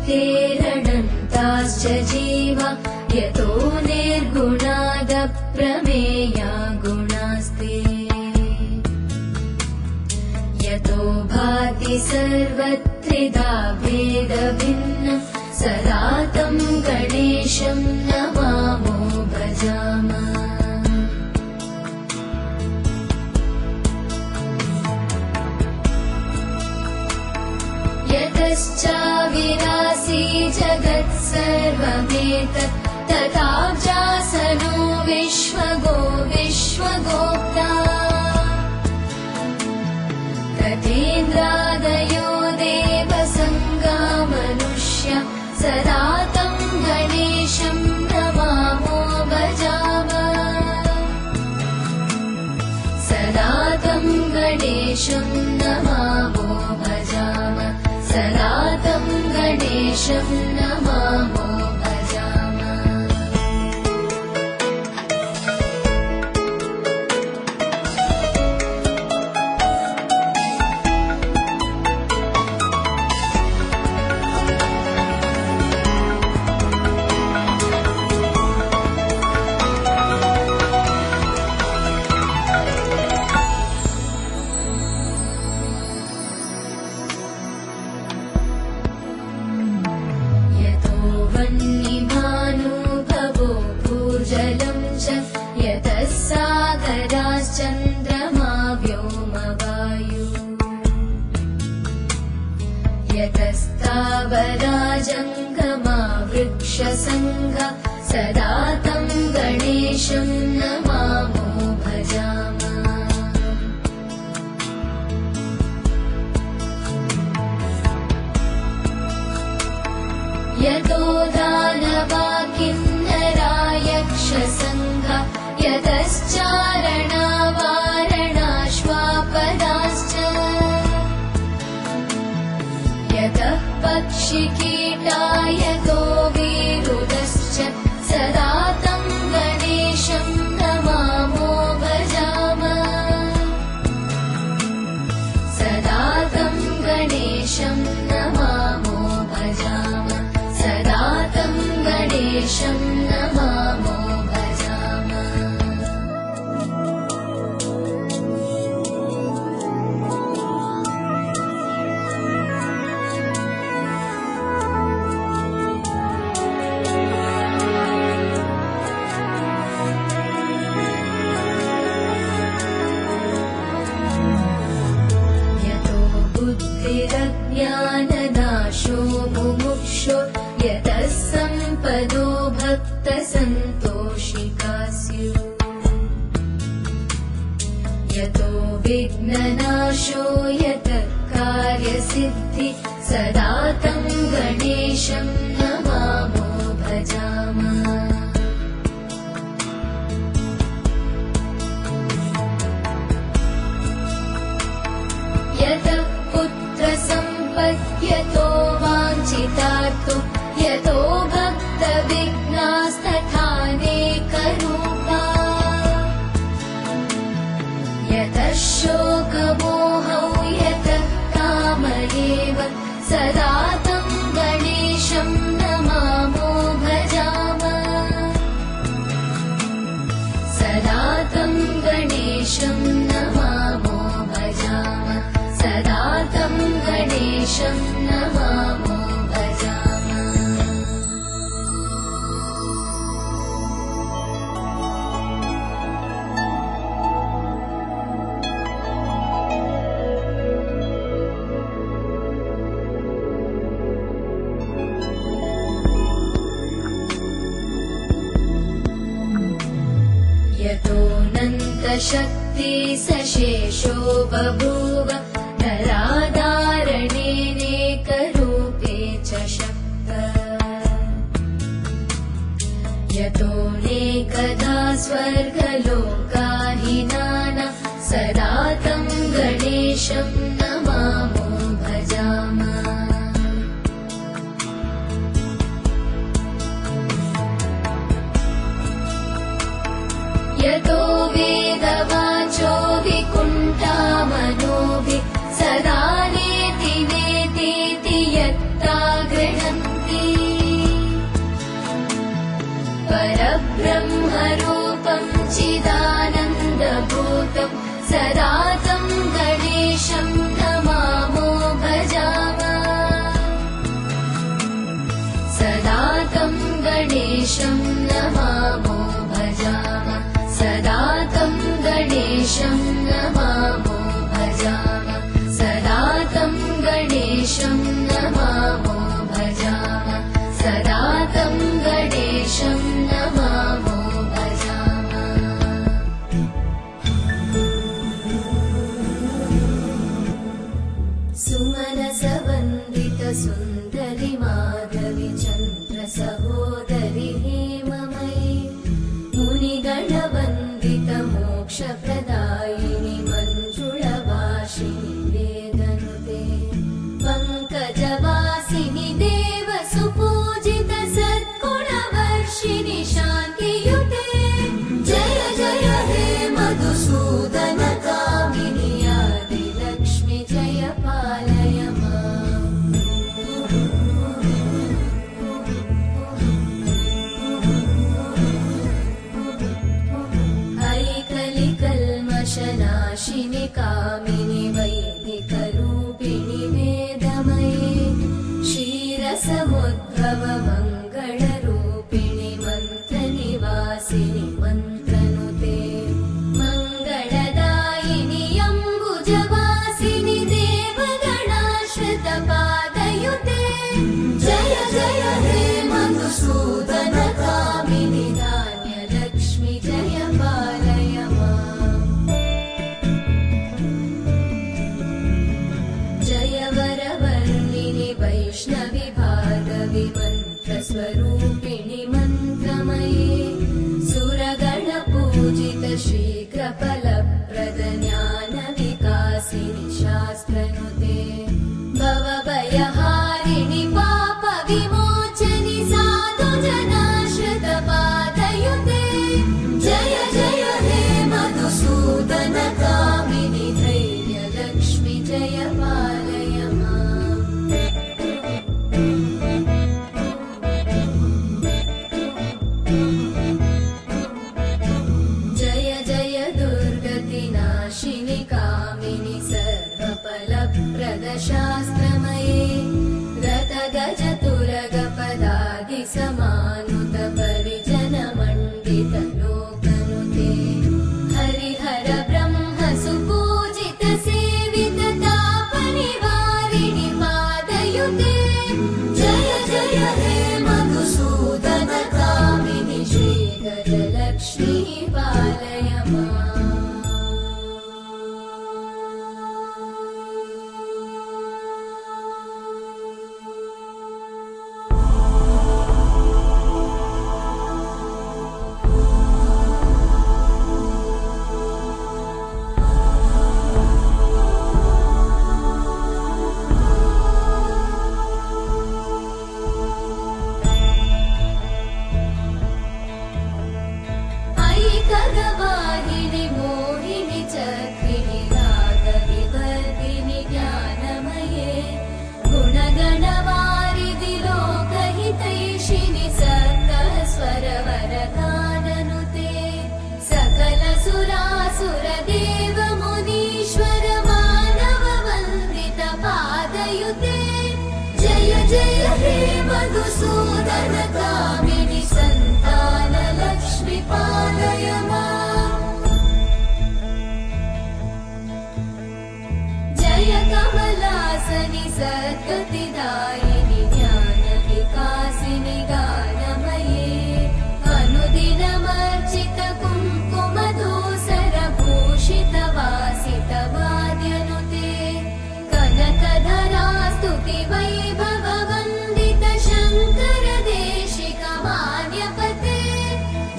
प्रकृतेरणन्ताश्च जीवा यतो निर्गुणादप्रमेया गुणास्ते यतो भाति सर्वत्रिधा भेदभिन्नं सदा तं गणेशं नमामो भजामः। यतश्चाविरासी जगत्सर्वमेतत् तथाव्यासनो विश्वगोप्ता तथेन्द्रादयो देवसङ्गा मनुष्या सदा तं गणेशं नमामो भजामः। सदा तं गणेशं नमामो भजामः। सदा तं गणेशं नमामो सागराश्चन्द्रमा व्योमवायु यतस्तावरा जङ्गमा वृक्षसङ्गा सदा तं गणेशं नमामो भजामः। यतो दानवा किन्नरा यक्षसङ्गा यतश्चारणा वारणाश्वापदाश्च यतः पक्षिकीटा यतो विरुदश्च सदा तं गणेशं नमामो भजामः। सदा तं गणेशं नमामो भजामः। सदा तं गणेशं नमामो ज्ञाननाशो मुमुक्षो यतः सम्पदो भक्तसन्तोषिका स्युः यतो विघ्ननाशो यतः कार्यसिद्धि सदा तं गणेशं नमामो भजामः। यतः पुत्रसम्पद्यतो वाञ्छितार्थो यतो भक्तविघ्नास्तथानेकरूपा यतः शोकमोहौ यतः काम एव सदा तं गणेशं नमामो भजामः। सदा तं गणेशं नमामो भजामः। सदा तं गणेशं नमामो भजामः। यतोऽनन्तशक्ति सशेषो बभूव नराधारणेनेकरूपे च शक्तः यतोऽनेकधा स्वर्गलोकाहिनाना सदा तं गणेशं नमामो भजामः। यतो वेदवाचो विकुण्ठामनोभिः सदा नेति नेतीति यत्ता गृह्णन्ति सच्चिदानन्दभूतं सदा तं गणेशं नमामो भजामः। सदा तं गणेशं नमामो भजामः। सदा तं गणेशं नमामो भजामः। सदा तं गणेशं नमामो भजामः। सदा तं गणेशं नमामो भजामः। सुमनसवन्दित सुन्दरि माधवि चन्द्र सहोदरि हेममयि मुनिगणवन्दित मोक्षप्रदायिनि मञ्जुळभाषिणि वेदनुते पङ्कजवासिनि देव सुपूजित सद्गुणवर्षिणि शान्तियुते जय जय हे मधुसूदन कामिनि आदिलक्ष्मि जय पालय माम्। ऐकलिकल्मषनाशिनि कामिनि वैदिकरूपिणि वेदमये क्षीरसमुद्भव मङ्गलरूपिणि मन्त्रनिवासिनि मन्त्रनुते मङ्गलदायिनि अम्बुजवासिनि देवगणाश्रितपादयुते जय जय हे मधुसूदन कामिनि धान्यलक्ष्मि जय पालय माम्। जय वरवर्णिनि वैष्णवि भार्गवि मन्त्रस्वरूपिणि मन्त्रमये सुरगणपूजित शीघ्रफलप्रद ज्ञानविकासिनि शास्त्रनुते भवभयहारिणि पापविमोचनि साधुजनाश्रितपादयुते जय जय हे मधुसूदन कामिनि धैर्यलक्ष्मि जय पालय माम्। जय जय दुर्गतिनाशिनि कामिनि सर्वफलप्रद शास्त्रमये रथगजतुरगपदादिसमानुत परिजनमण्डित लोकनुते हरिहर ब्रह्म सुपूजित सेवित तापनिवारिणि पादयुते जय जय हे मधुसूदन कामिनि श्रीगजलक्ष्मी पालय माम्। ऐकगवाहिनि मोहिनि चक्रिणि रागविवर्धिनि ज्ञानमये गुणगणवारिधि लोकहितैषिणि सप्तस्वरवरगाननुते सकलसुरासुर देव मुनीश्वर मानववन्दित पादयुते जय जय हे मधुसूदन कामिनि सन्तानलक्ष्मि पालय माम्। जय कमलासनि सद्गतिदायिनि ज्ञानविकासिनि गानमये अनुदिनमर्चित कुङ्कुमधूसरभूषित वासित वाद्यनुते कनकधरा स्तुति वैभव वन्दित शङ्कर देशिक मान्यपते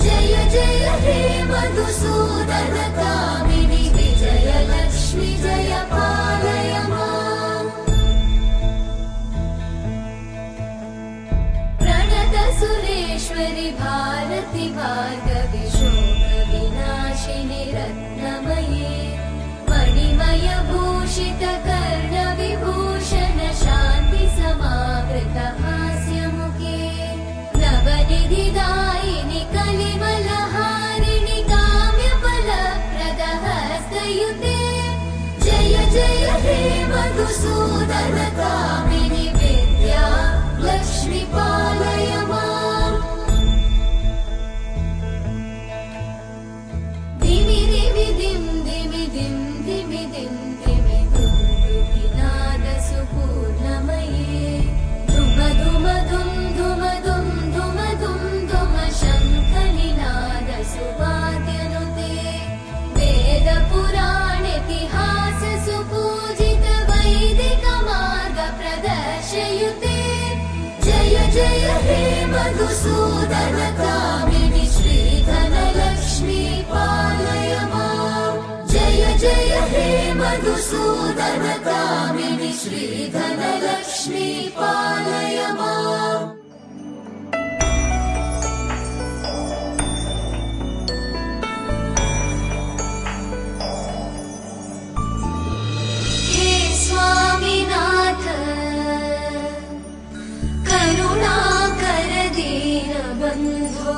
जय जय हे मधुसूदन कामिनि विजयलक्ष्मि जय पालय माम्। प्रणत सुरेश्वरि भारति भार्गवि शोकविनाशिनि रत्नमये मणिमय भूषित कर्णविभूषण शान्ति समावृत हास्यमुखे नवनिधिदायिनि कलिमलहारिणि काम मधुसूदन कामिनि विद्या लक्ष्मी पालय माम् धिमि धिमि धिं धिमि धिं धिमि धिं धिमि धुन्दुभिनाद सुपूर्णमये धुम धुम धुं धुम धुं धुम धुं धुम शङ्खनिनाद सुवाद्यनुते वेद पुराणेतिहास सुपूजित वैदिक मार्ग प्रदर्शयुते जय जय हे मधुसूदन कामिनि श्रीधन लक्ष्मी पालय माम् जय जय हे मधुसूदन कामिनि श्रीधन लक्ष्मी पालय माम् हे स्वामिनाथ करुणाकर दीनबन्धो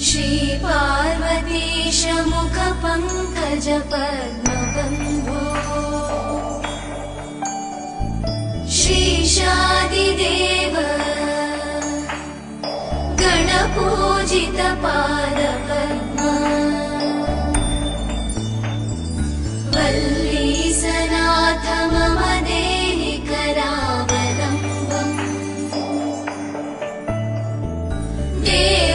श्री पार्वतीश मुख पङ्कज पद्मबन्धो श्रीशादिदेव गणपूजित पादपद्मा वल्लीसनाथ मम देहि करावलम्बम्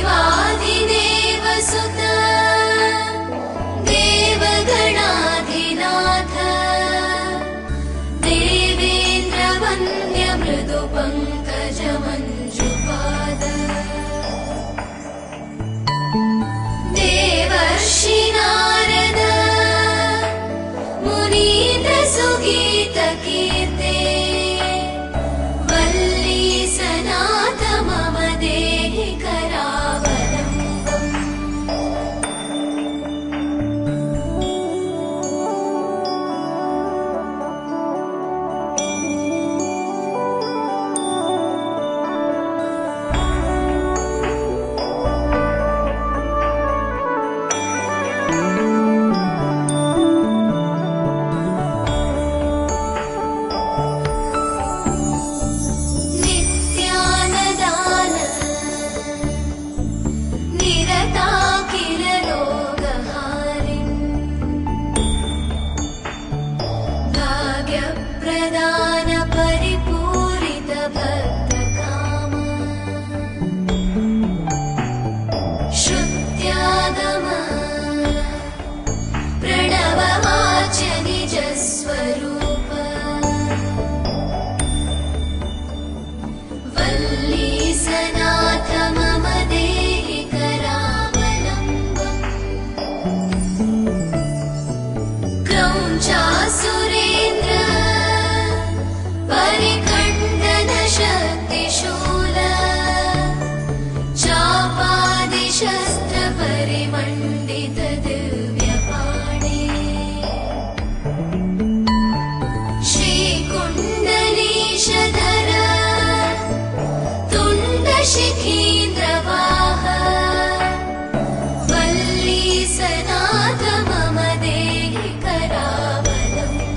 देवादिदेव सुत देवगणाधिनाथ देवेन्द्र वन्द्य मृदु पङ्कज मञ्जुपाद देवर्षि नारद मुनीन्द्र सुगीत कीर्ते वल्लीसनाथ मम देहि करावलम्बम् नित्यानदान निरताखिल रोगहारिन् भाग्यप्रदान परिपूरित भक्तकाम श्रुत्यागम प्रणववाच्य निजस्वरूप वल्लीसनाथ मम देहि करावलम्बम् क्रौञ्चासुरेन्द्र परिखण्डन शक्तिशूल चापादिशस्त्र परिमण्डित दिव्यपाणे श्रीकुण्डलीशधर तुण्डशिखीन्द्रवाह वल्लीसनाथ मम देहि करावलम्बम्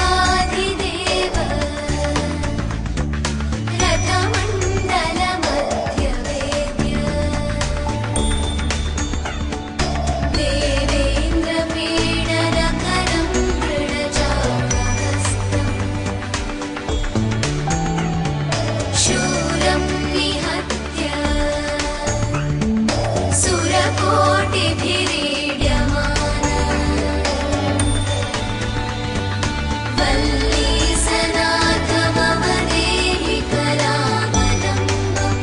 देवाधिदेव रथमण्डल मध्यवेद्य देवेन्द्र पीडनकरं दृढचापहस्तम् शूरं निहत्य सुरकोटिभिरीड्यमान वल्लीसनाथ मम देहि करावलम्बम्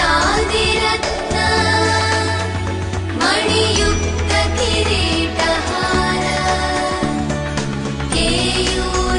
हारादिरत्न मणियुक्त किरीटहार केयूर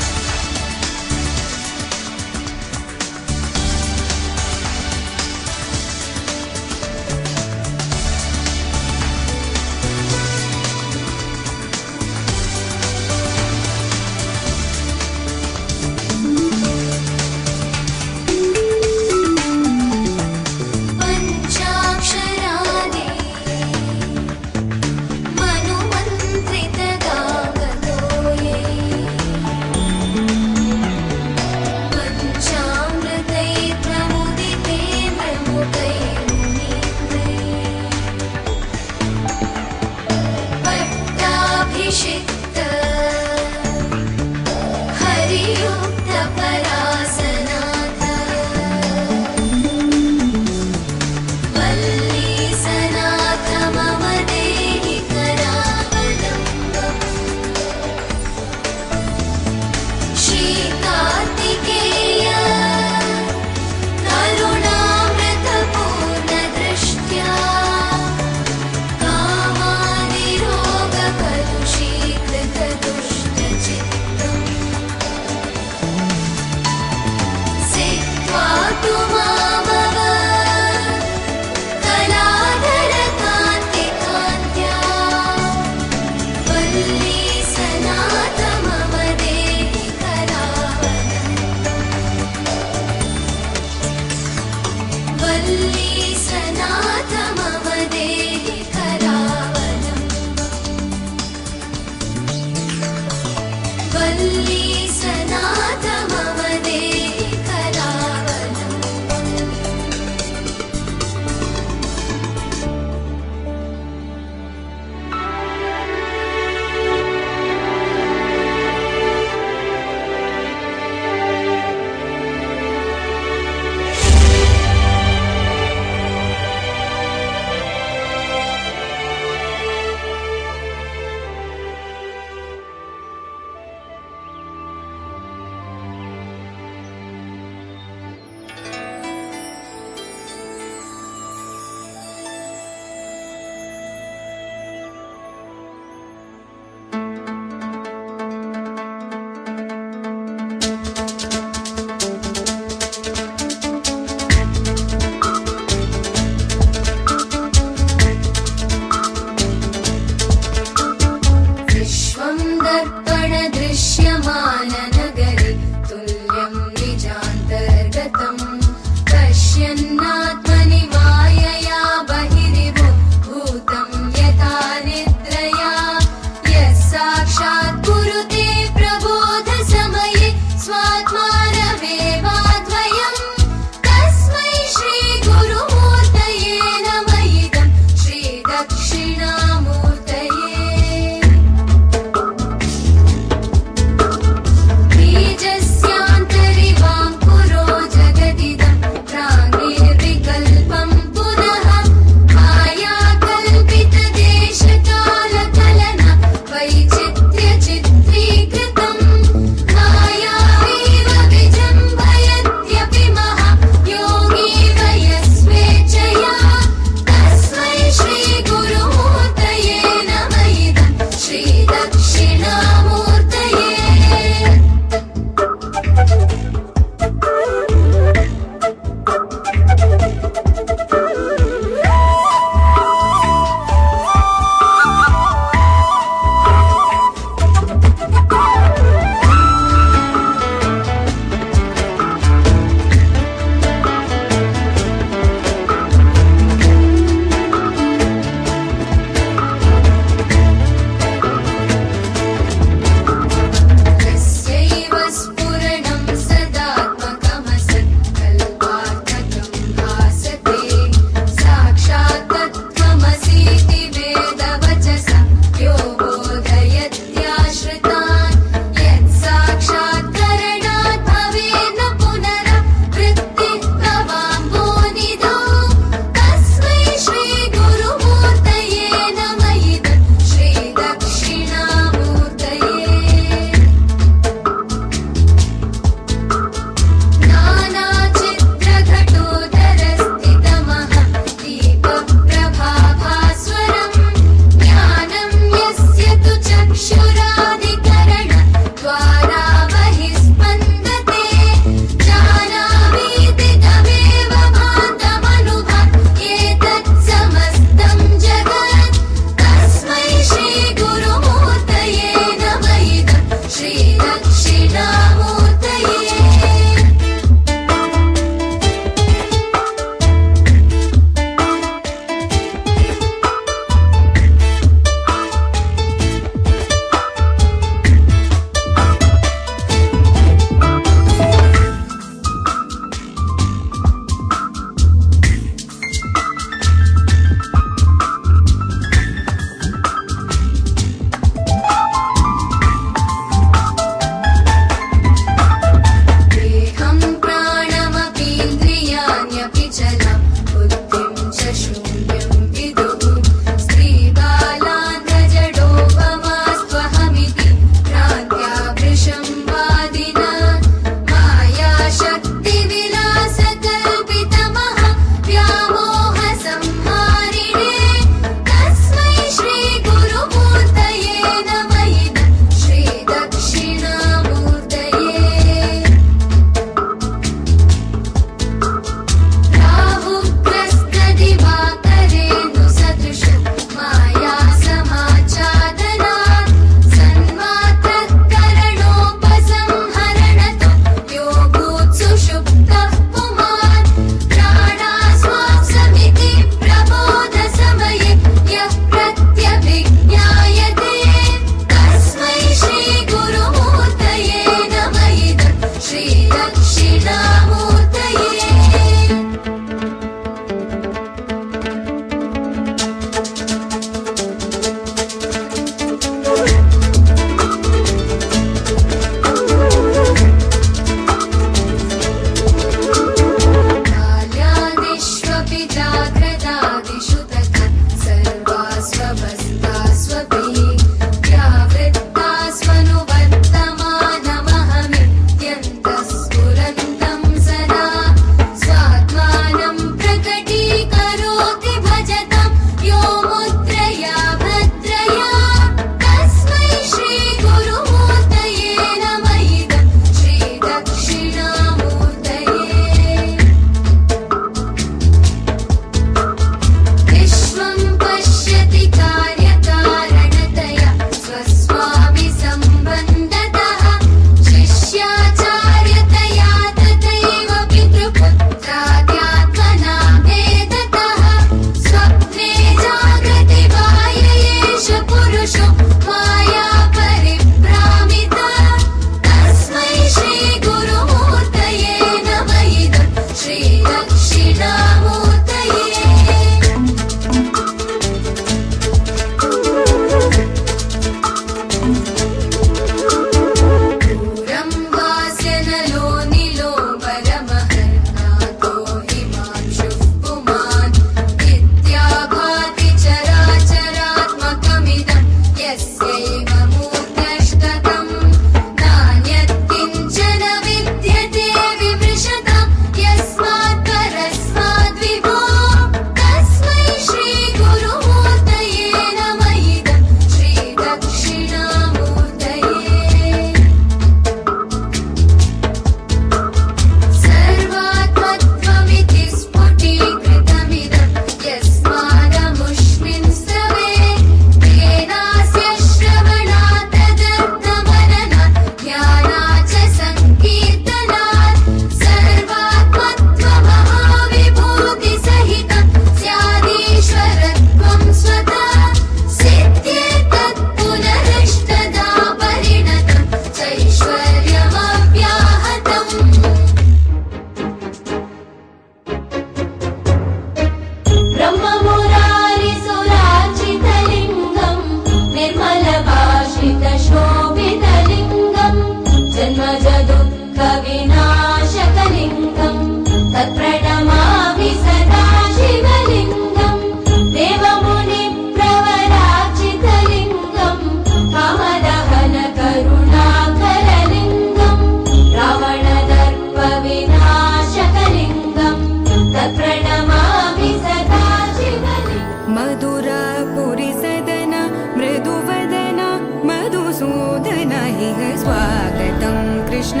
इह स्वागतं कृष्ण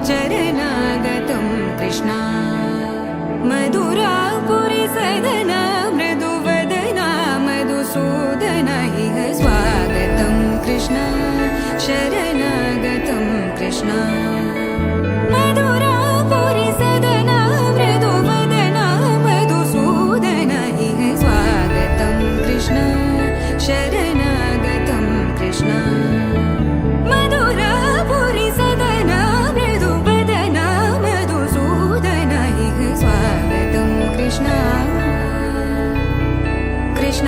चरणागतं कृष्ण मधुरापुरि सदन मृदुवदना मधुसूदन इह स्वागतं कृष्ण शरणागतं कृष्ण मधुरापुरि सदन मृदुवदना मधुसूदन इह स्वागतं कृष्ण शरणागतं कृष्ण मधुरापुरि सदन मृदुवदना मधुसूदन इह स्वागतं कृष्ण कृष्ण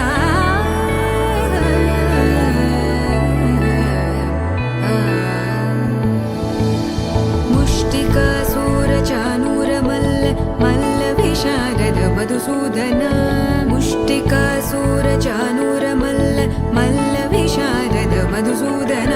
मुष्टिकासूरचानूरमल्ल मल्लविशारद मधुसूदन मुष्टिकासूरचानूरमल्ल मल्लविशारद मधुसूदन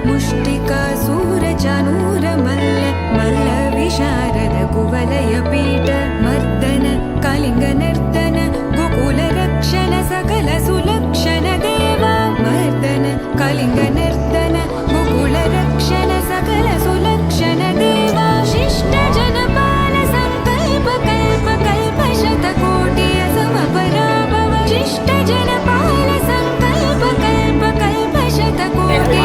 मुष्टिकासूरचानूरमल्ल मल्लविशारद कुवलयपीठ मर्दन कलिङ्गनर्दन गोकुलरक्षण सकल सुलक्षण देवा मर्दन कलिङ्गनर्दन गोकुलरक्षण सकल सुलक्षण देवा शिष्ट जनपाल संकल्प कल्प कल्प शतकोटि समपराभव शिष्ट जनपाल संकल्प कल्प कल्प शतकोटि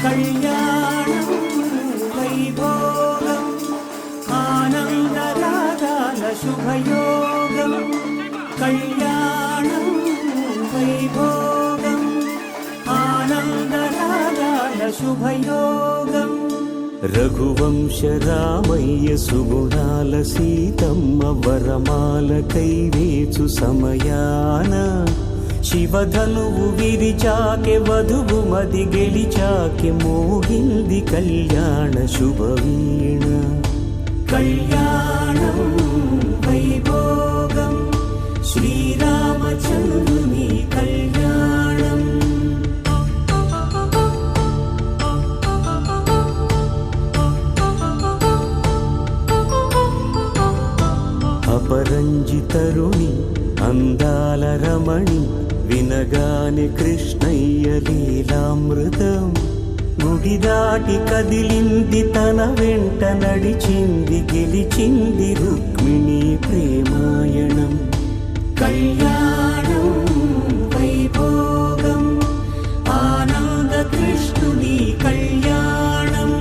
కళ్యాణం వైభోగం ఆనందరాగాల శుభయోగం కళ్యాణం వైభోగం ఆనందరాగాల శుభయోగం రఘువంశ రామయ్య సుగుణాల సీతమ్మ వరమాల కైవేచు సమయాన శివధనువు విరిచాకె వధువు మది గెలిచాకె మోగింది కళ్యాణ శుభవీణ కళ్యాణం వైభోగం శ్రీరామచంద్రుని కళ్యాణం అపరంజి తరుణి అందాల రమణి వినగానే కృష్ణయ్య లీలామృతం గుడి దాటి కదిలింది తన వెంట నడిచింది గెలిచింది రుక్మిణి ప్రేమాయణం కళ్యాణం వైభోగం ఆనంద కృష్ణుని కళ్యాణం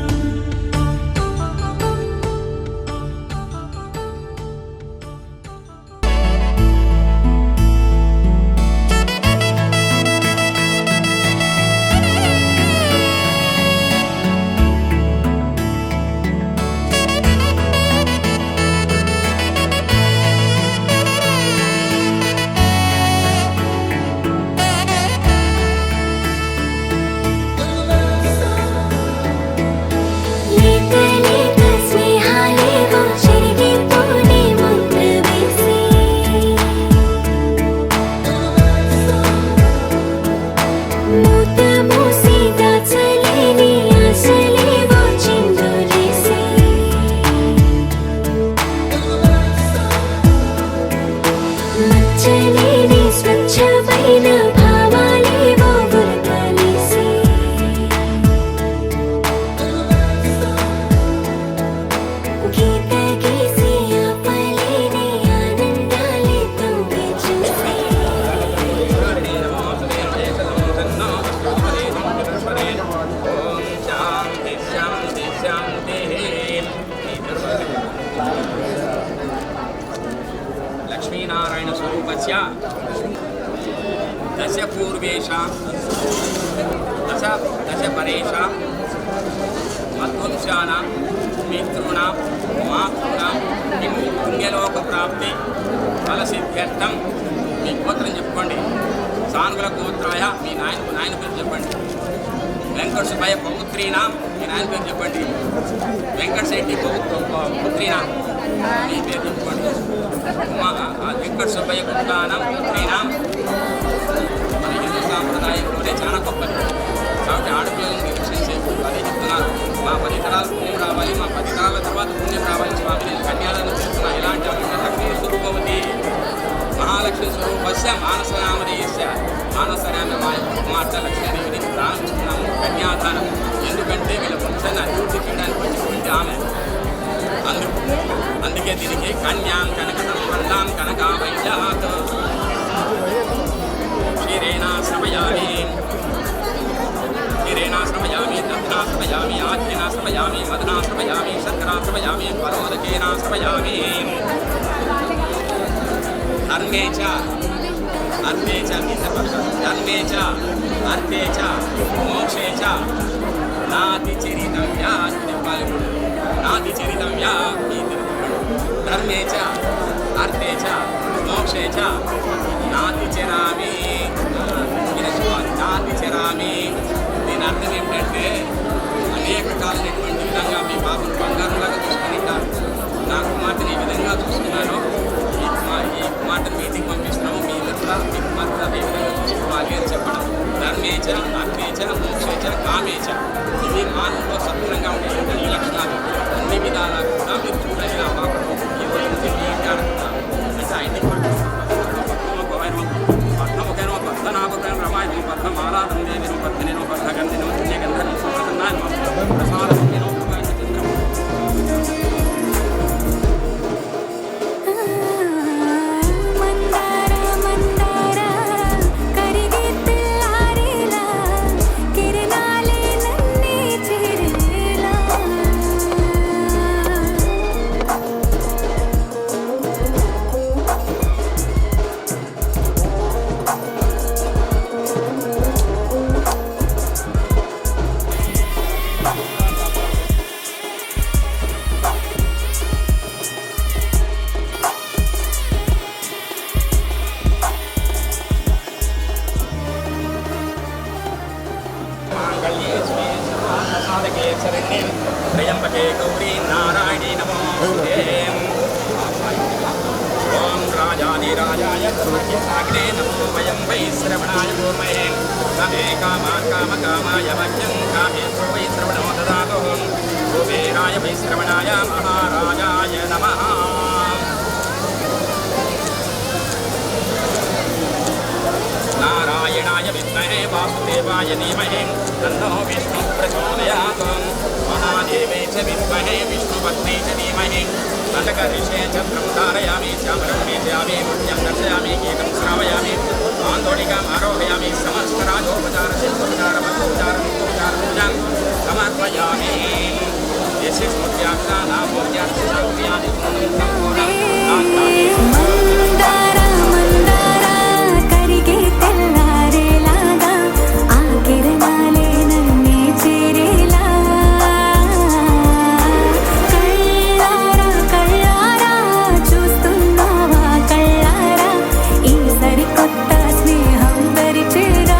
उद्देश्य दश पूर्वेषां दश परेषां मध्वंशानां पितॄणां मातॄणां पुण्यलोकप्राप्ति फलसिद्ध्यर्थं మీ గోత్రం చెప్పుకోండి. సానుగుల గోత్రాయ మీ నాయన పేరు చెప్పండి. వెంకట సుబ్బయ్య పౌత్రీనా మీ నాయన పేరు చెప్పండి. వెంకట శెట్టి పుత్రీనా మీ పేరు చెప్పుకోండి. వెంకట సుబ్బయ్య గుప్తానం పుత్రీనా మన హిందూ సాంప్రదాయంలోనే చాలా గొప్పది కాబట్టి ఆడపిల్లలను నిరీక్షించేది అదే చెప్తున్నారు. మా 10 తరాలు పుణ్యం రావాలి, మా 10 తరాల తర్వాత పుణ్యం రావాలి స్వామి. నేను కన్యాదానం చేస్తున్నా. ఇలాంటి లక్ష్మీ స్వరూపవతి మహాలక్ష్మి స్వరూపస్య మానసనామదేశ మానసనామయ కుమార్తె లక్ష్మీదేవిని ప్రారంభిస్తున్నాము కన్యాదానం. ఎందుకంటే వీళ్ళ వంశాన్ని అభివృద్ధి చేయడానికి వచ్చినటువంటి ఆమె. అందుకే దీనికి కన్యాం కనక సంబంధాం కనకా వైద్యాత్ క్షీరేణా శ్రమయామి దక్షిణాశ్రమయామి ఆజ్ఞనాశ్రమయామి మదనాశ్రమయామి శర్కరాశ్రమయామి పరోదకేనాశ్రమయామి. धर्मे च अर्थे च धर्मे च अर्थे च मोक्षे च नातिचरितव्या धर्मे च अर्थे च मोक्षे च नातिचरामि దీని అర్థం ఏంటంటే అనేక కాలమైనటువంటి విధంగా మీ బాబును బంగారంలాగా చూసుకుంటారు. నా కుమార్తెని ఈ విధంగా చూసుకున్నాను. ఈ కుమార్తెను మీటింగ్ పంపిస్తున్నాము. మీ ఇల్లు మీ కుమార్తె అదే విధంగా చూసుకోవాలి అని చెప్పడం. ధర్మేచ అర్థేచ మోక్షేచ కామేచ ఇది మానవులో సత్వరంగా ఉండేటువంటి ఈ లక్షణాలు అన్ని విధాలా కూడా మీరు చూడాలి. ఆ పాప ఈ రోజు నుంచి మీ ఇంటి ఆడుతున్నా అంటే ఆ ఇంటికి పద్మనాభకరం రమాయణం పద్మమాలాదం దేవిను పద్మినిను పద్మగంధిను పుణ్యగంధను సమర్థనాన్ని ప్రసాదం त्र्यंबके गौरी नारायणी नमोस्तुते। ओम राजाधिराजाय अग्ने नमो वयं वै श्रवणाय भूमहे नमे कामकामाय मह्यं कामेषु वै श्रवणो ददातु कुबेराय वै श्रवणाय महाराजाय नमः। नारायणाय विद्महे वासुदेवाय धीमहि तन्नो विष्णु प्रचोदयात्। महादेवे च विद्महे विष्णुपत्नी च धीमहि कनकऋषे चक्रं धारयामि चामरं वीजयामि पुण्यं दर्शयामि गीतं श्रावयामि आन्दोलिकाम् आरोहयामि समस्तराजोपचारसिद्धोपचारमस्तोपचारपूजां समर्पयामि। यस्य स्मृत्याक्षानामूर्त्याक्षाक्रियादि చూస్తున్నావా కళ్ళారా ఈ సరికొత్త స్నేహం దరిచేరా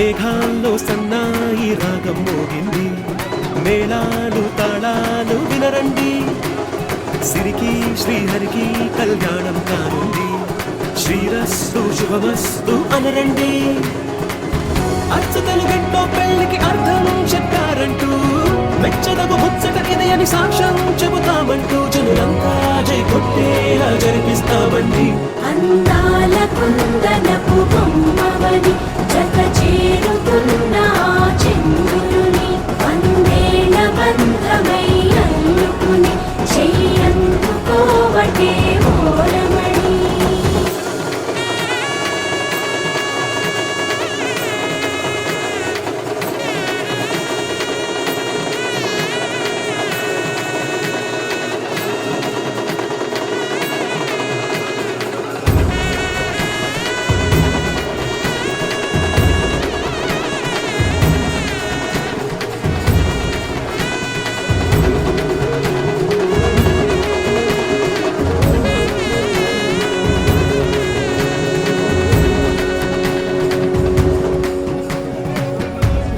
మేఘాల్లో సన్నాయి రాగం మోగింది, మేళాలు తాళాలు వినరండి, సిరికి శ్రీహరికి కళ్యాణం కానుంది, శ్రీరస్తు శుభమస్తు అనరండి. అచ్చతలు గంటో పెళ్లికి అర్థం చెప్పారంటూ, మెచ్చదగు ముచ్చట ఇది అని సాక్ష్యం చెబుతామంటూ, జనులంతా జై కొట్టేలా జరిపిస్తామండి. అందాల కుందనపు బొమ్మవని జత చేరుతున్న చంద్రుని, వందేల బంధమై అల్లుకుని చెయ్యందుకోవటే ఓరమణి.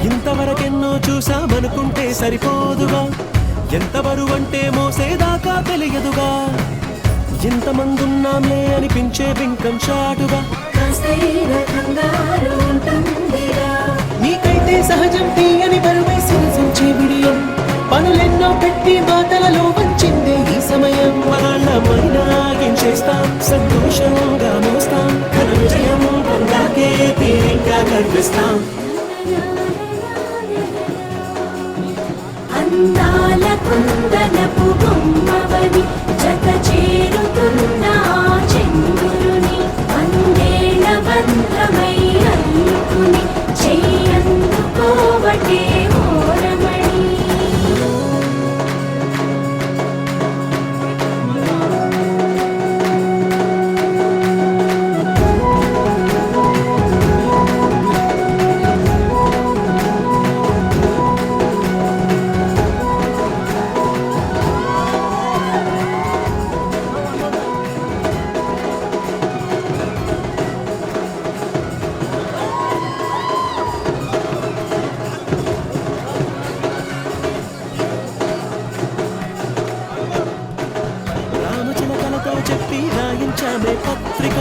ఇంతవరకెన్నో చూసామనుకుంటే సరిపోదుగా, ఎంత బరువంటే మోసేదాకా తెలియదుగా, ఇంతమందున్నాంలే అనిపించే బింకం చాటుగా, కాస్తైన కంగారు ఉంటుందిరా. నీకైతే సహజం తీయని బరువై సిరిసొచ్చే బిడియం, పనులెన్నో పెట్టి మాటలలో వచ్చిందే ఈ సమయం. మనాళ్ళమైనా చేస్తాం, సంతోషంగా మోస్తాం, ఘన విజయం పొందాకే తీరిగ్గా కనిపిస్తాం. అందాల కుందనపు బొమ్మవని జత చేరుతున్న చంద్రుని, వందేల బంధమై అల్లుకుని చెయ్యందుకోవటే ఓరమణి. రామచిలకలతో చెప్పి రాయించామే పత్రిక,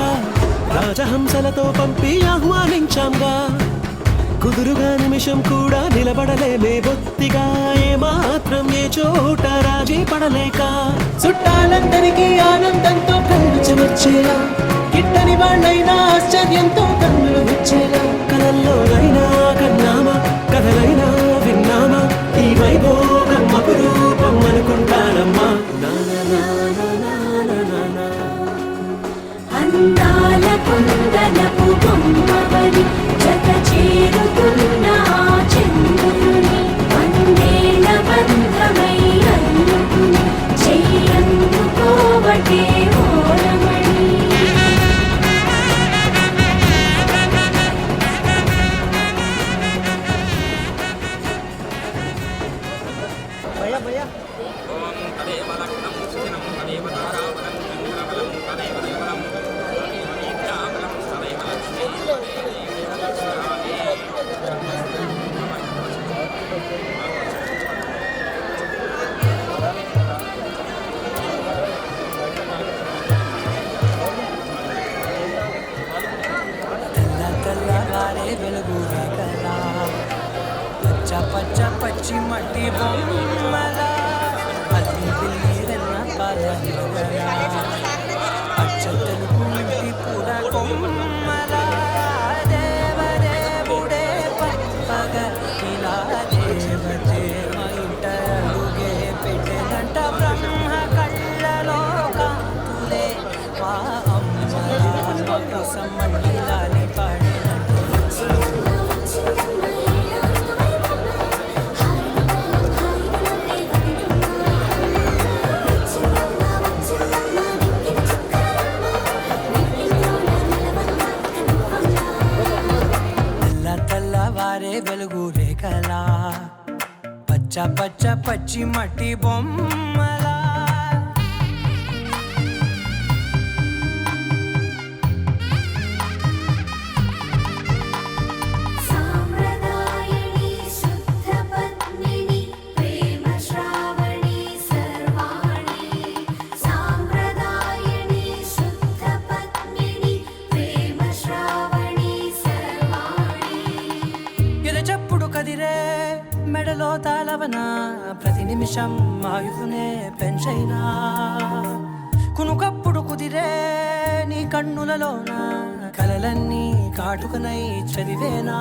రాజహంసలతో పంపి ఆహ్వానించాంగా, కుదురుగా నిమిషం కూడా నిలబడలేమే బొత్తిగా, ఏమాత్రం ఏ చోట రాజీ పడలేక, చుట్టాలందరికీ ఆనందంతో కళ్ళు చెమర్చేలా, గిట్టని వాళ్ళైనా ఆశ్చర్యంతో కన్నులు విచ్చేలా, కలల్లోనైనా కన్నామా, కథలైనా విన్నామా, ఈ వైభోగం అపురూపం అనుకుంటానమ్మా. అందాల కుందనపు బొమ్మవని జత చేరుతున్న చంద్రుని, వందేల బంధమై అల్లుకుని చెయ్యందుకోవటే ఓరమణి. ఓం తదేవ లగ్నం సుదినం తదేవ తారాబలం చంద్రబలం తదేవ నిర్మలం తదేవ విద్యాబలం తదేవ లక్ష్మీ తదేవ లక్ష్మీ. తెల్ల తెల్లవారే వెలుగు రేఖలా, పచ్చ పచ్చ పచ్చి మట్టి బొమ్మలా, అల్లి పిల్లి వెన్న కాలనివలా, పచ్చ తెలుగు ఇంటి పూల కొమ్మలా, దేవదేవుడే పప్పగా ఇలా దేవదేవ ఇంట అడుగే పెట్టెనంట బ్రహ్మ కళ్ళలో కాపులే మా అమ్మలా, మా కోసం మళ్ళీ పాడినంట. తెల్ల తెల్లవారే వెలుగు రేఖలా, పచ్చ పచ్చ పచ్చి మట్టి బొమ్మలా. సామ్రాజ్యం మెడలో తాళవన ప్రతి నిమిషం ఆయువునే పెంచైనా కునుకప్పుడు కుదిరే నీ కన్నులలోన కలలన్నీ కాటుకనై చదివేనా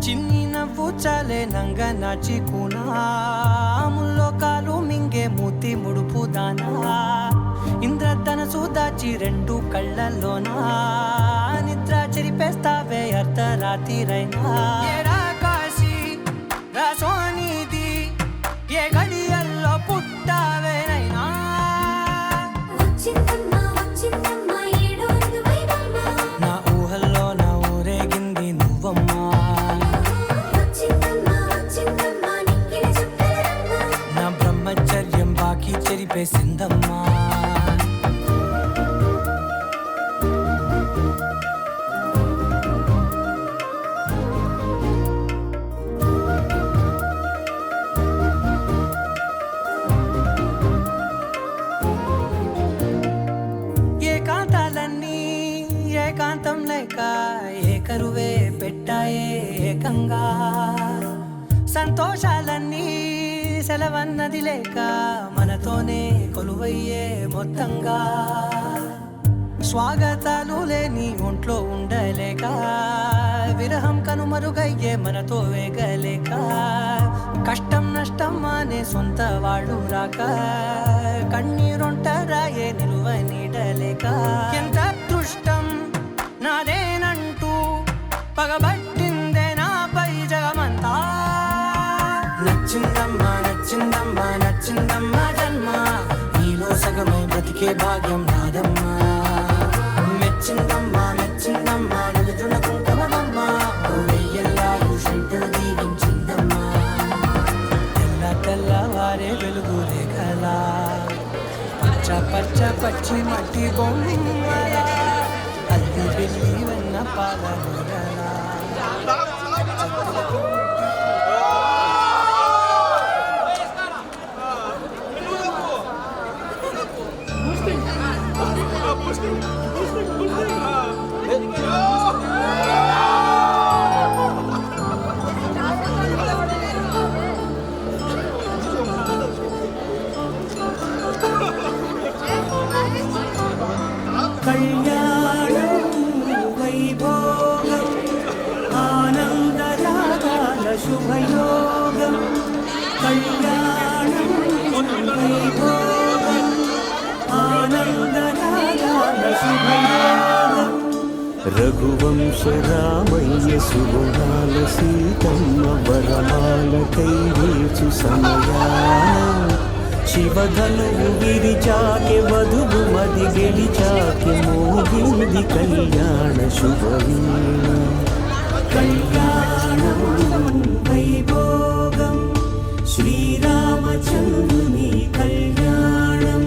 చిన్ని నవ్వు చాలే నంగ నాచి కూనాముల్లో కాలు మింగే మూతి ముడుపు దానా ఇంద్రధనసు దాచి రెండు కళ్ళల్లోనా నిద్ర చెరిపేస్తావే అర్ధరాత్రిరైనా ఏడా కాశీ రాసోనిది ఏ గడియల్లో పుట్టావేనైనా వచ్చిందమ్మా వచ్చిందమ్మా ఏడో ఋతువైవమ్మ నా ఊహల్లో నా ఊరేగింది నువ్వమ్మా వచ్చిందమ్మా వచ్చిందమ్మా నిక్కిన చుక్కలమ్మ నా బ్రహ్మచర్యం బాకీ చెరిపేసిందమ్మా ఏకాంతాలన్నీ ఏకాంతం లేక ఏకరువే పెట్టాయే ఏకంగా సంతోషాలన్నీ సెలవన్నది లేక మనతోనే కొలువయ్యే మొత్తంగా స్వాగతాలు లేని ఒంట్లో ఉండలేక విరహం కనుమరుగయ్యే మనతో వేగలేక కష్టం నష్టం అనే సొంత వాళ్ళు రాక కన్నీరొంటరాయే నిలువ నీడలేక ఎంత అదృష్టం నాదేనంటూ పగబట్టిందే నాపై జగమంతా నచ్చిందమ్మా నచ్చిందమ్మా నచ్చిందమ్మా జన్మ నీలో సగమై బ్రతికే భాగ్యం నాదమ్మా మెచ్చిందమ్మా మెచ్చిందమ్మా నిలుచున్న కుంకుమమ్మా వెయ్యల్లాలు శంకరు దీవించిందమ్మా తెల్ల తెల్లవారే వెలుగు రేఖలా పచ్చ పచ్చ పచ్చి మట్టి బొమ్మల అల్లి బిల్లి వెన్న పాల నూరలా కళ్యాణం వైభోగం ఆనందరాగాల శుభయోగం కళ్యాణం వైభోగం ఆనందరాగాల శుభయోగం రఘువంశ రామయ్య సుగుణాల సీతమ్మ వరమాల కైవేచు సమయాన శివధనువు విరిచాకె వధువు మది గెలిచాకె మోగింది కళ్యాణ శుభవీణ కళ్యాణం వైభోగం శ్రీరామచంద్రుని కళ్యాణం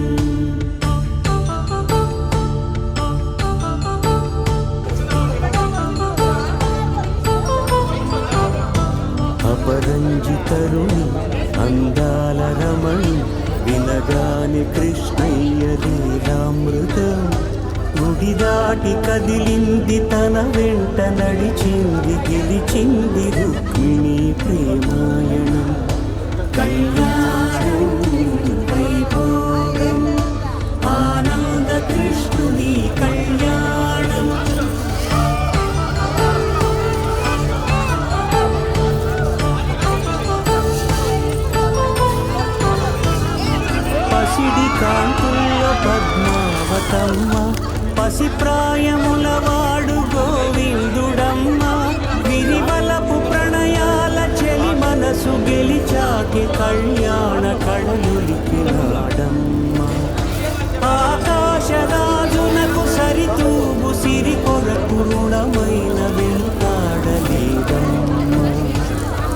అపరంజితరుణి అందాల రమణి వినగాని కృష్ణయ్య లీలామృతం గుడి దాటి కదిలింది తన వెంట నడిచింది గెలిచింది రుక్మిణి ప్రేమాయణం కళ్యాణం వైభోగం ఆనంద కృష్ణుని కళ్యాణం పసిడి కాంతుల్లో పద్మావతమ్మ పసి ప్రాయముల వాడు గోవిందుడమ్మ విరివలపు ప్రణయాల చెలి మనసు గెలిచాకి కళ్యాణ కళలులికి నాడమ్మ ఆకాశరాజునకు సరితూగు సిరి కొరకు రుణమైన వెంటాడలేదమ్మ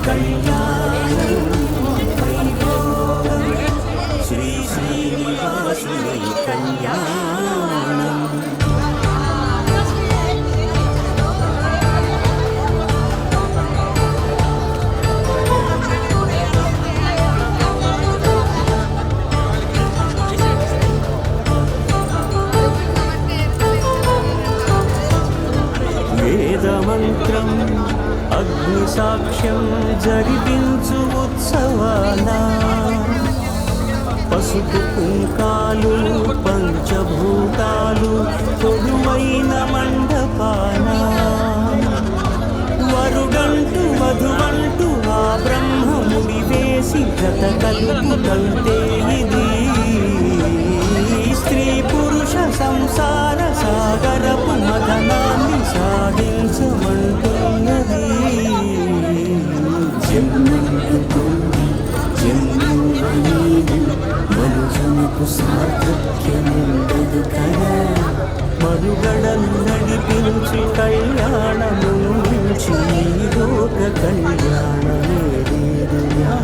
కళ్యాణం వైభోగం శ్రీ శ్రీనివాసుని కళ్యాణం వేదమంత్రం అగ్ని సాక్ష్యం జరిపించు ఉత్సవాల పసుపు కుంకాలు పంచభూతాలు కొలువైన మండపాన వరుడంటూ వధువంటూ ఆ బ్రహ్మముడి వేసి జత కలుపుతంటే ఇది స్త్రీ పురుష సంసార సాగరపు మదనాన్ని సాధించమంటున్నది. జన్మంటుకుంది జన్మలేదు మనుషులకు సార్థక్యముండదు కదా మనుగడను నడిపించి కళ్యాణము నుంచి లోక కళ్యాణమే లేదుయా.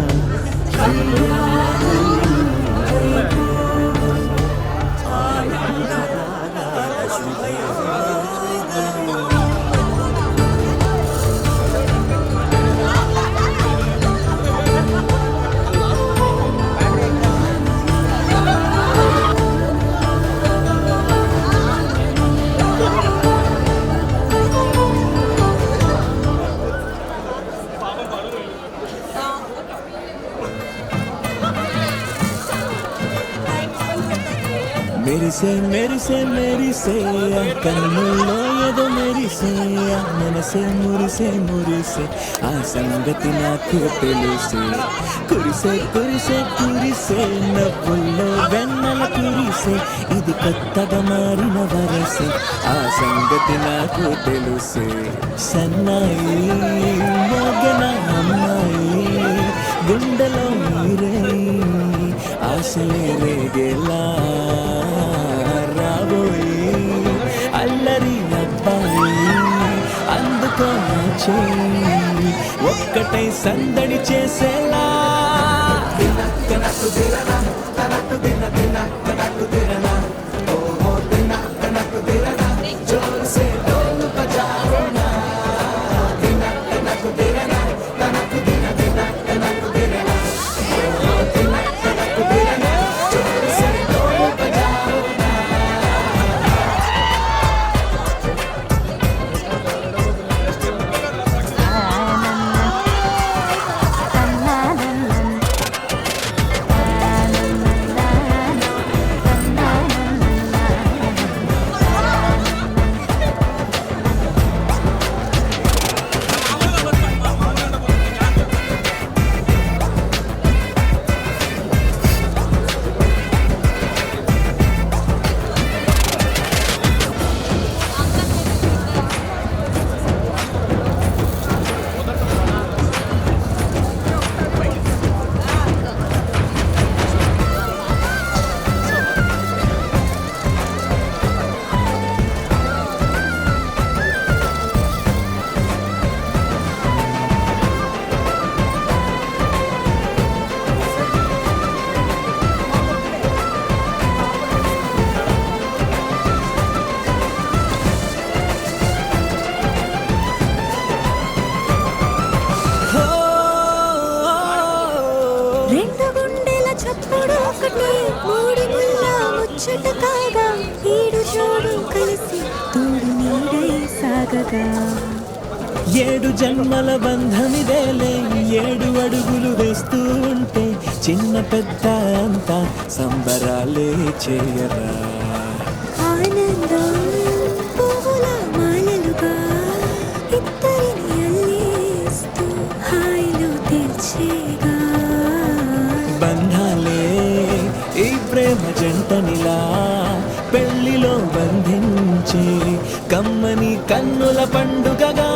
మెరిసే మెరిసే మెరిసే కన్నుల్లో ఏదో మెరిసే మనసే మురిసే మురిసే ఆ సంగతి నాకు తెలిసే కురిసే కురిసే కురిసే నవ్వుల్లో వెన్నెల కురిసే ఇది కొత్తగా మారిన వరసే ఆ సంగతి నాకు తెలుసే. సన్నాయి మోగన అమ్మాయి గుండెలో మీరే ఆశలే రేగేలా రాబోయి అల్లరి అబ్బాయి అందుకో చేయి ఒక్కటై సందడి చేసేలా. ముచ్చట కాగా ఈడు జోడు కలిసి తోడు నీడై సాగగా ఏడు జన్మల బంధమిదేలే 7 అడుగులు వేస్తూ ఉంటే చిన్న పెద్ద అంతా సంబరాలే చేయరా. ఆనందం పువ్వుల మాలలుగా ఇద్దరిని అల్లేస్తూ హాయిలో తెచ్చేగా బంధాలే ఈ ప్రేమ జంటనిలా పెళ్లిలో బంధించే కమ్మని కన్నుల పండుగగా.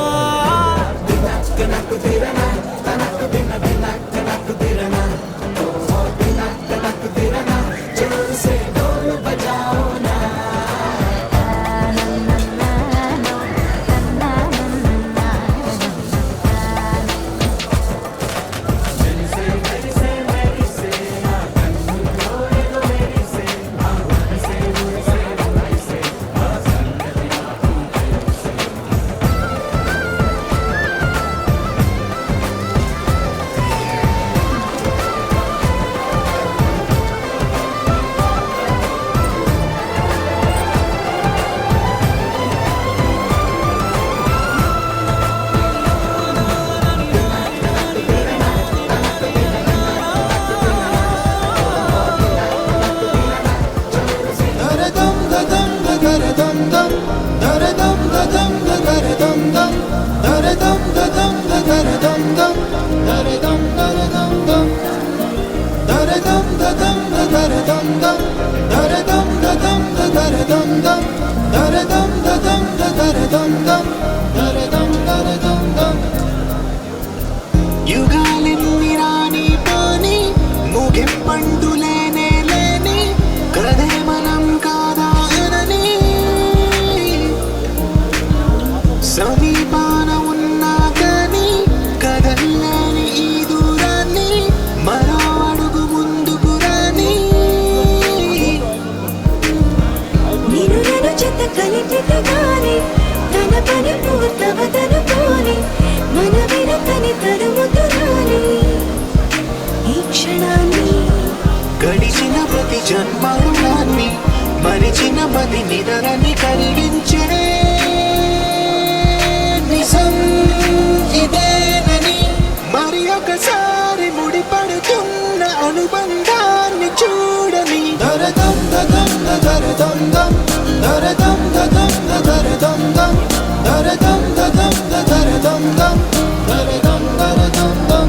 దదం దదరదం దం దరదం దరదం దం యుగాలెన్ని రాని పోని ముగింపండు లేనే లేని కదే మనం కాదా అనని సమీపాన ఉన్నా కానీ కదల్లేని ఈ దూరాన్ని మరో అడుగు ముందుకు రాని నేను నన్ను చెత్త కలిపితే గాని తన పని పూర్తవదనుకోని మన వినతని తరుముతురాని ఈ క్షణాన్ని గడిచిన ప్రతి జన్మరుణాన్ని మరిచిన మది నిదరని కలిగించే నిజం ఇదేనని మరి ఒకసారి ముడిపడుతున్న అనుబంధాన్ని చూడని దరదం దదం దరదం దం దరదం దదం దరదం దం దరదం దదం దరదం దం దరదం దరదం దం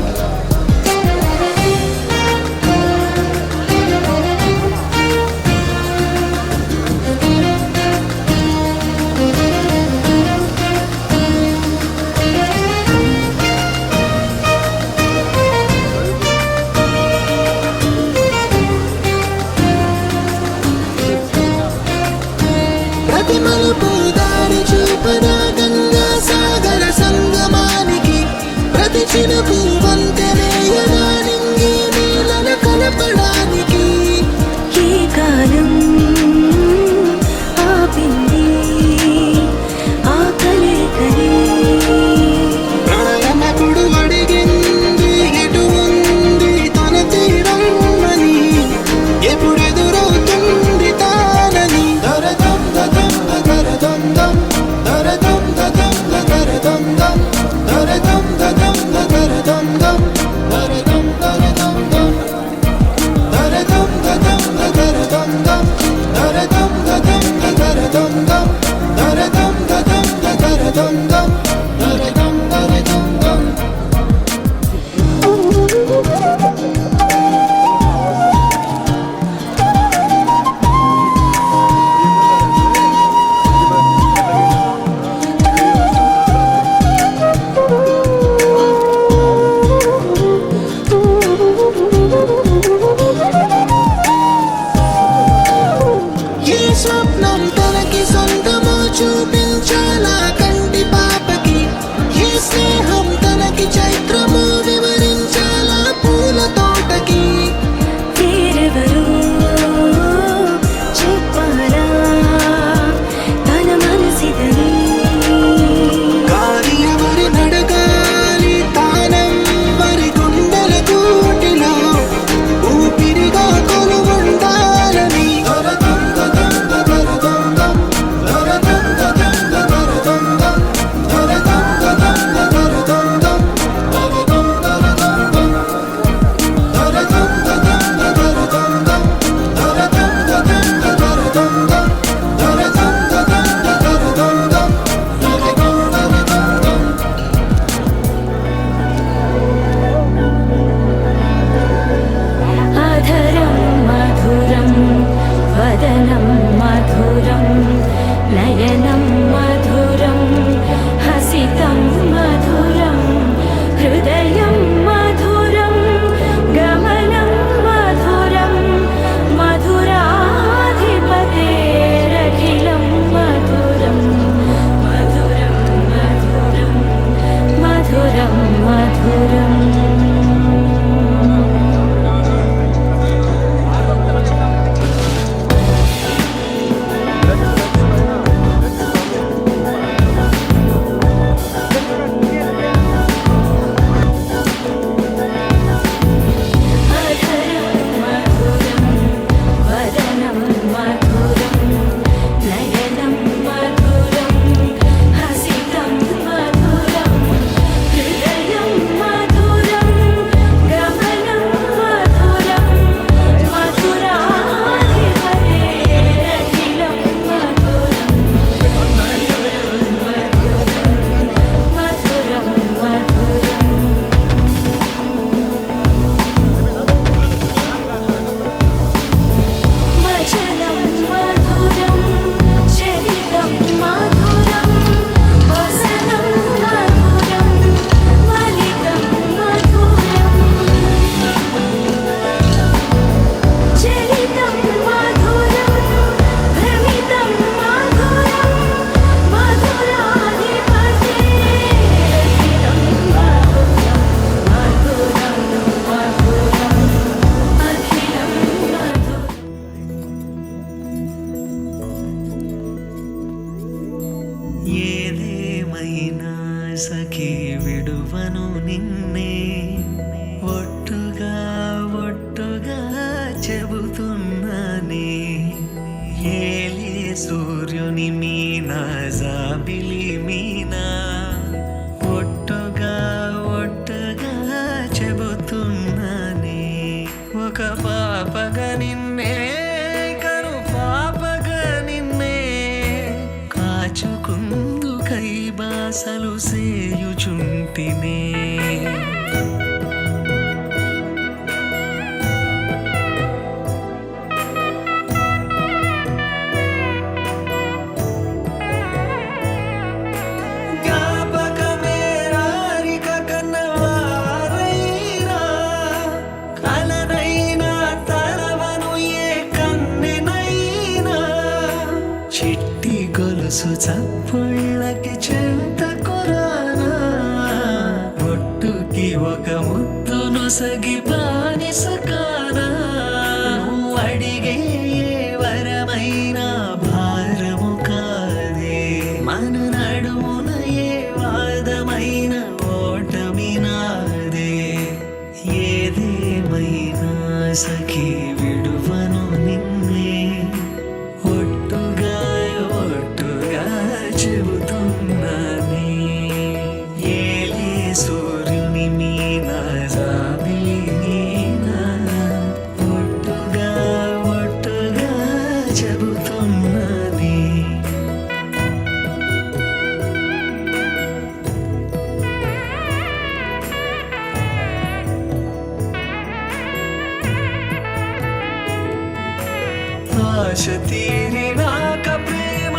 ఏదేమైనా సఖీ విడువను నిన్నే ఒట్టుగా చెబుతున్నానే ఏలే సూర్యుని మీనా జాబిలి మీనా ఒట్టుగా చెబుతున్నానే ఒక పాపగా నిన్నే కను పాపగా నిన్నే కాచుకుందు కై బాసలు సేయుచుంటినే చిట్టి గొలుసు చప్పుళ్ళకి చెంత కొరానా ఒట్టుకి ఒక ముద్దును సగి బానిసకానా అడిగే వరమైనా భారము కాదే మన నడుమున ఏ వాదమైన ఓటమి నాదే ఏదేమైనా సఖీ విడువను నిన్నే ఒట్టుగా చెబుతున్నానే ఏలే సూర్యుని మీనా జాబిలి మీనా ఒట్టుగా చెబుతున్నానే ఆశ తీరినాక ప్రేమ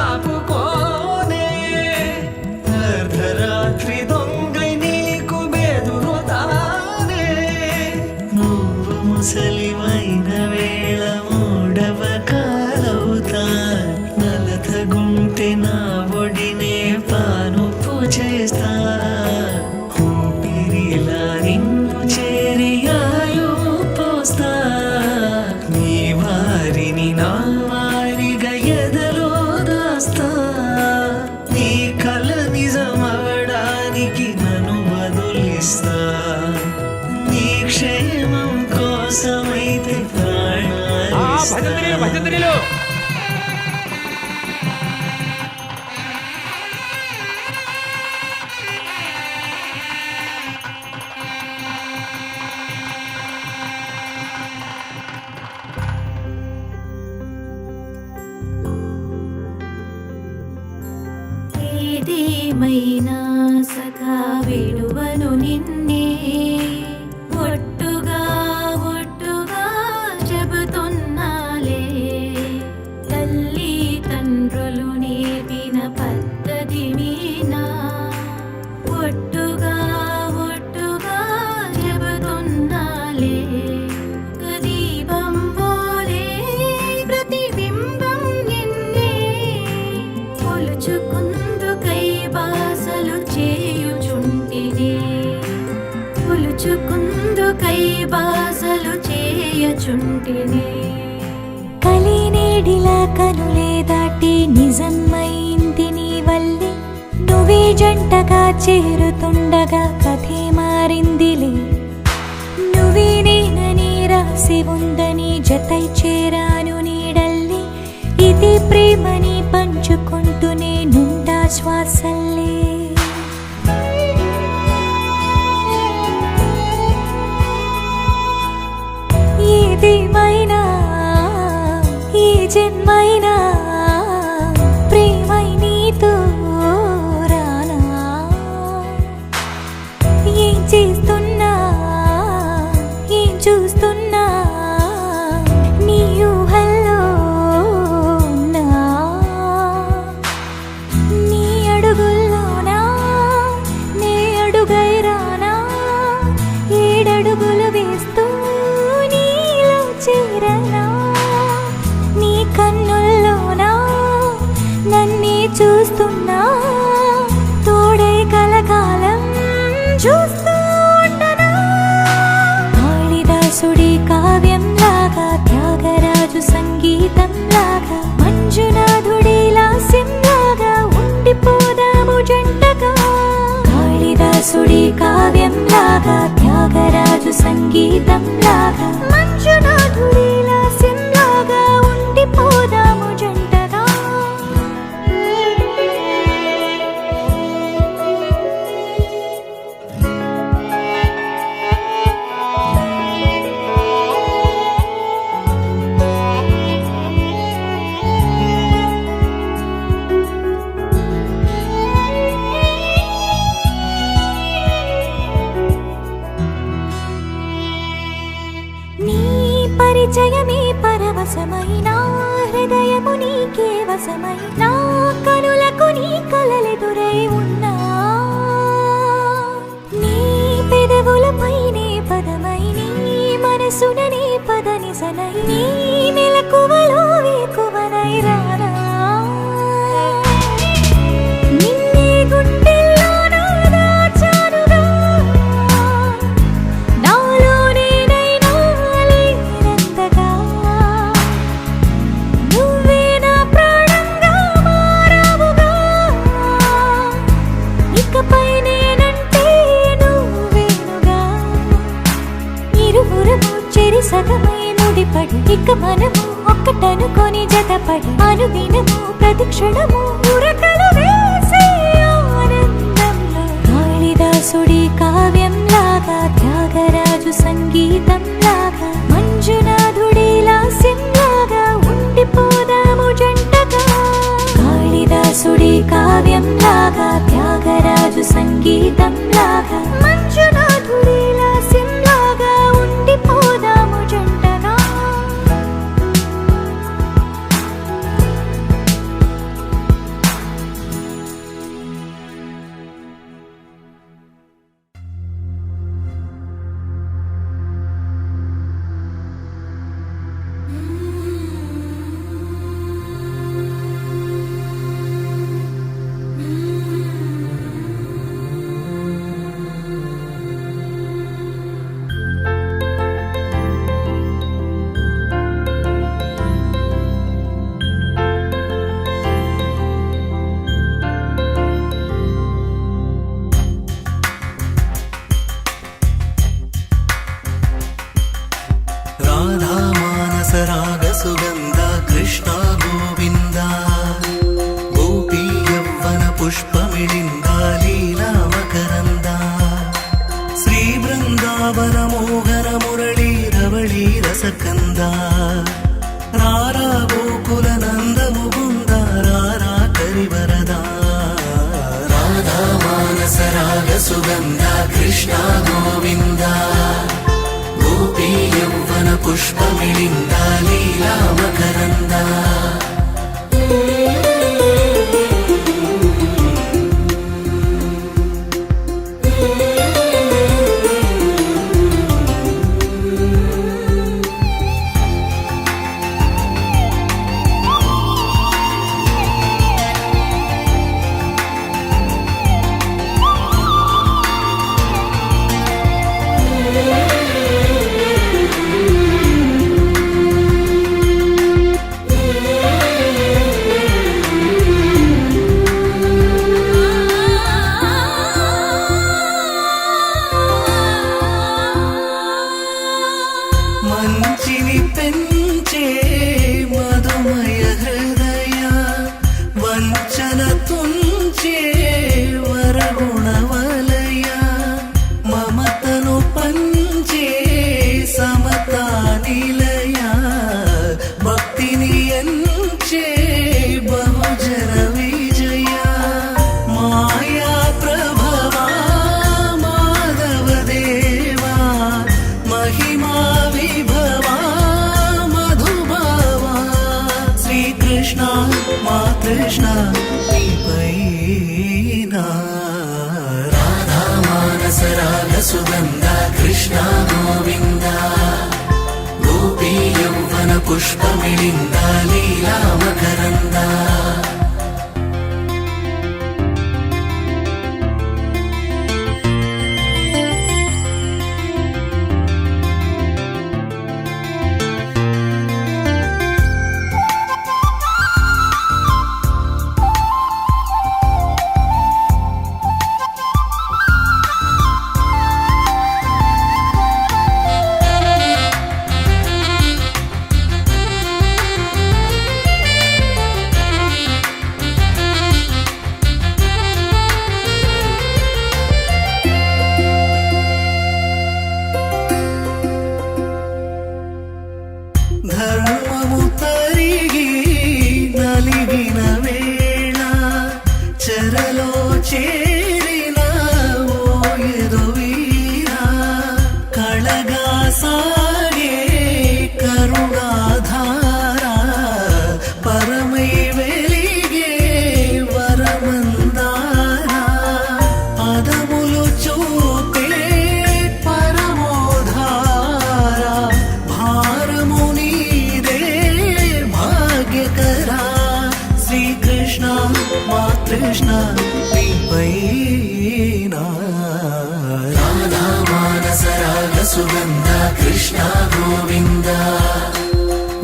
ఆపుకోనే అర్ధరాత్రి దొంగై నీకు బెదురుతానే నువ్వు ముసలివైన వేళ మూడవ కాలవుతా నలతగుంటే నా ఒడినే పానుపు చేస్తా ఊపిరిలా నిన్ను చేరి ఆయు పోస్తా నీ వారిని నా వారిగా ఎదలో దాస్తా నీ కల నిజమవడానికి నన్ను వదిలిస్తా నీ క్షేమం కోసమైతే భజంత్రీలు ఏదేమైనా సఖా విడువను నిన్నే ఒట్టుగా చెబుతున్నాలే తల్లి తండ్రులు నేర్పిన పద్ధతి మీనా ఒట్టుగా చెబుతున్నాలే దీపం పోలే ప్రతిబింబం నిన్నే కొలుచుకుందుకై బాసలు చేయుచుంటినే కలినేడిలా కనులే దాటి నిజమైంది నీ వల్లే నువ్వే జంటగా చేరుతుండగా కథే మారిందిలే నువ్వే నేనని రాసి ఉందని జతై చేరాను నీడల్లే ఇది ప్రేమని పంచుకుంటూనే నుండా శ్వాసల్లే ఏదేమైనా ఈ జన్మైనా ప్రేమై నీతో రానా ఏం చేస్తున్నా ఏం చూస్తున్నా నీ ఊహల్లో ఉన్నా నీ అడుగుల్లోనా నే అడుగై రానా ఏడడుగులు వేస్తూ చేరనా నీ కన్నుల్లో కాళిదాసుడి కావ్యం లాగా త్యాగరాజు సంగీతం లాగా మంజునాథుడి లాస్యం లాగా ఉండిపోదాము జంటగా. నీ పరిచయమే పరవశమైన హృదయము నీకే వశమైన కనులకు నీ కలలెదురై ఉన్నా నీ పెదవులపైనే పదమై నీ మనసుననే పదనిసనై నీ మెలకువలో వేకువనై రానా నిన్నే గుండెల్లో దాచానుగా నాలోనే నైనా లేనంతగా నువ్వే నా ప్రాణంగా మారావుగా ఇకపై నేనంటే నువ్వేనుగా ఇరువురము చెరి సగమై ముడిపడి ఇక మనము ఒక్కటనుకొని జతపడి అనుదినము ప్రతిక్షణము ఉరకలు వేసే ఆనందంలో కాళిదాసుడి కావ్యం లాగా త్యాగరాజు సంగీతం లాగా మంజునాథుడి లాస్యం లాగా ఉండిపోదాము జంటగా. కాళిదాసుడి కావ్యం లాగా త్యాగరాజు సంగీతం లాగా మంజునాథుడి లాస్యం లాగా ఉండిపోదాము జంటగా. రాధా మానస రాగ సుగంధ కృష్ణ గోవింద గోపీ యవ్వన పుష్పమిళింద లీలా మకరంద శ్రీ బృందావన మోహన మురళీ రవళీ రసకంద రారా గోకుల నంద ముకుంద రారా కరివరద రాధా మానస రాగ సుగంధ కృష్ణ గోవింద గోపీ యవ్వన పుష్పమిళింద లీలా మకరంద మంచిని పెంచే మధుమయ హృదయ వంచన తుంచే వరగుణవలయ మమతను పంచే సమతా నిలయ భక్తిని ఎంచే బహుజన విజయ మాయా ప్రభవా మాధవ దేవా మహిమా విభవా మధుభావా శ్రీకృష్ణ మా కృష్ణ నీపైనా రాధా మానస రాగ సుగంధ కృష్ణ గోవింద గోపీ యవ్వన పుష్పమిళింద లీలా మకరంద చెరలో చేరిన ఓ ఎదువీరా కళగా సాగే కరుణాధార పరమై వెలిగే వరమందార పదములు చూపే పరమోధార భారము నీదే భాగ్యకరా శ్రీకృష్ణ మా కృష్ణ నీపైనా రాధా మానస రాగ సుగంధ కృష్ణ గోవింద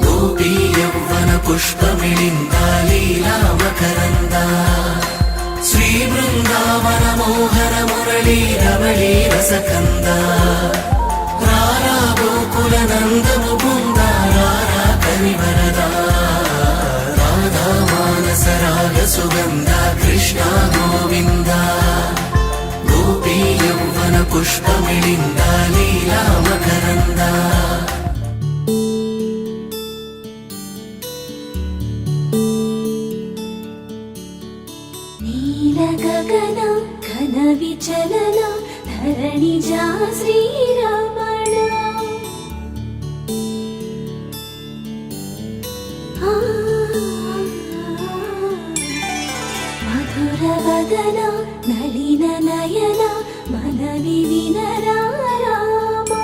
గోపీ యౌవన పుష్పమిళింద లీలా మకరంద శ్రీ బృందావన మోహన మురళీ రవళీ రసకంద రారా గోకుల నందము బృంద రారా కరివరదా రాధా మానస రాగ సుగంధ కృష్ణ గోవింద గోపీ యౌవన పుష్పమిళింద లీలా మకరంద నీల గగన ఘన విచలన ధరణి జా శ్రీరమణ మధుర వదన నలిన నయన మనవి వినరా రామా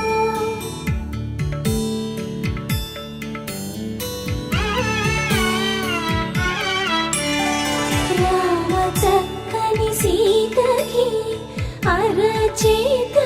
రామ చక్కని సీతకి అరచేత